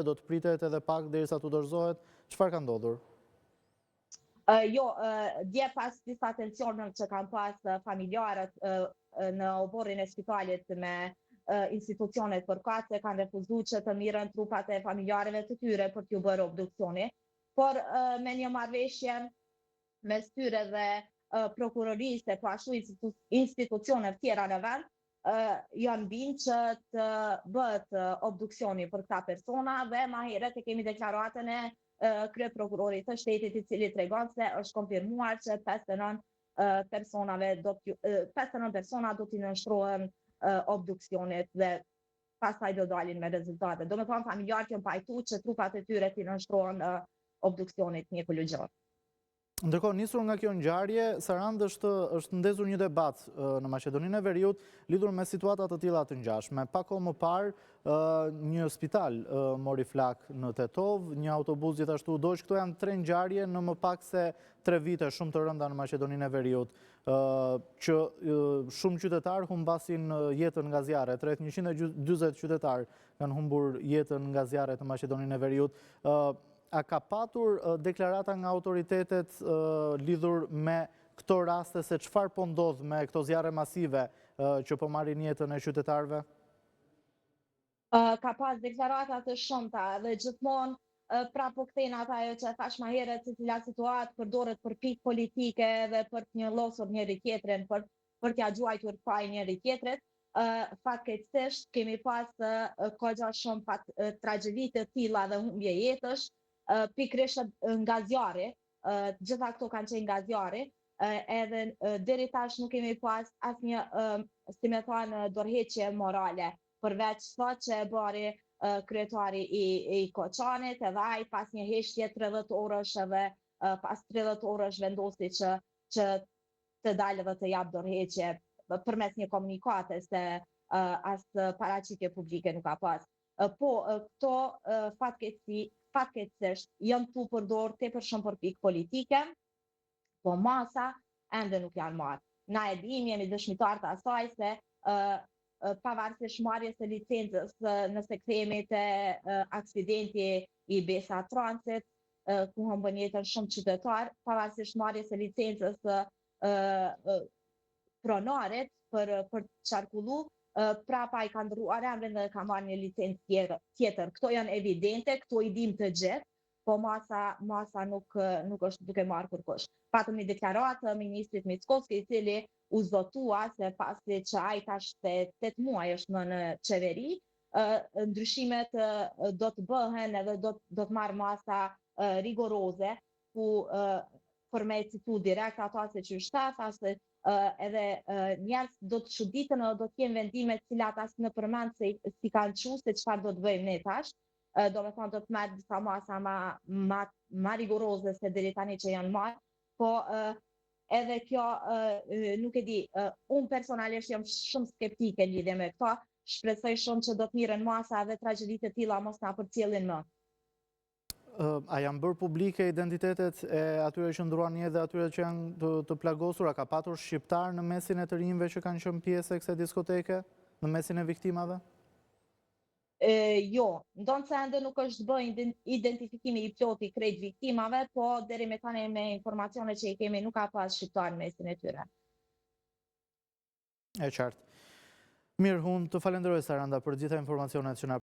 do të pritet edhe pak derisa të dorëzohet. Çfarë ka ndodhur? Jo, dje pas disa tensioneve që kanë pas familjarët në oborrin e spitalit me institucionet përkatëse, kanë refuzuar që të mirën trupat e familjarëve të tyre për t'ju bërë obduksioni, por me një marrëveshje mes tyre dhe prokurorisë e po ashtu institucione tjera në vend, janë binë që të bëhet obduksioni për këta persona dhe ma herët e kemi deklaratën e krye prokurorit të shtetit, i cili tregon se është konfirmuar që 59 persona do t'i nënshtrohen obduksionit dhe pastaj do dalin me rezultate. Do me thonë familjarët janë pajtu që trupat e tyre t'i nënshtrohen obduksionit mjekologjik. Ndërkohë, nisur nga kjo ngjarje, Sarand është ndezur një debat në Maqedoninë e Veriut lidhur me situata të tilla të ngjashme. Pak kohë më parë, një spital mori flak në Tetov, një autobus gjithashtu doq. Këto janë 3 ngjarje në më pak se 3 vite shumë të rënda në Maqedoninë e Veriut, që shumë qytetarë humbasin jetën nga zjarret. Rreth 140 qytetarë kanë humbur jetën nga zjarret në Maqedoninë e Veriut. A ka patur deklarata nga autoritetet lidhur me këto raste, se çfarë po ndodh me këto zjarre masive që po marrin jetën e qytetarëve? Ka pas deklarata të shumta dhe gjithmonë prapo kthejnë ata ajo që thash më herët, se cila situatë përdoret për pikë politike dhe për të njëllosur njëri tjetrin, për t'ia gjuajtur faj njëri tjetrit. Fatkeqësisht kemi pas kogja shumë tragjedi të tilla dhe humbje jetësh, pikërisht nga zjarri, gjitha këto kanë qenë nga zjarri, edhe deri tash nuk kemi pas asnjë, si me thonë, dorëheqje morale, përveç sot që e bëri kryetari i Koçanit, edhe ai pas një heshtje 30 orësh edhe pas 30 orësh vendosi që të dalë dhe të jap dorëheqje përmes një komunikate, se as paraqitje publike nuk ka pas. Po, këto fatkeqësisht janë tu përdorur tepër shumë për pikë politike, po masa ende nuk janë marrë. Na e dim, jemi dëshmitar të asaj se pavarësisht marrjes së licencës, nëse kthehemi te aksidenti i Besa Transit, ku humbën jetën shumë qytetarë, pavarësisht marrjes së licencës pronarit për të qarkullu, prapa i ka ndrruar emrin dhe ka marrë një licencë tjetër. Këto janë evidente, këto i dim të gjithë, po masa nuk është duke marrë kërkush. Patëm një deklaratë ministrit Mickovski, i cili u zotua se pasi që ai tash 8 muaj është në qeveri, ndryshimet do të bëhen edhe do të marrë masa rigoroze, ku për me citu direkt ata se që shtatë, se edhe njerëz do të çuditën edhe do të jenë vendime të cilat as në përmend se si kanë çu, se çfarë do të bëjmë ne tash. Do me thonë do të merr disa masa ma rigoroze se deri tani që janë marrë, po edhe kjo nuk e di, unë personalisht jam shumë skeptike në lidhje me këto, shpresoj shumë që do të mirën masa dhe tragjeditë të tilla mos na përcjellin më. A janë bërë publike identitetet e atyre që ndruan jetë dhe atyre që janë të plagosur? A ka patur shqiptar në mesin e të rinjve që kanë qenë pjesë e kësaj diskoteke, në mesin e viktimave? Jo, ndonë se ende nuk është bërë identifikimi i plotë i krejt viktimave, po deri me tani me informacione që i kemi nuk ka pas shqiptar në mesin e tyre. E qartë. Mirë, unë të falenderoj Saranda për gjitha informacionet që na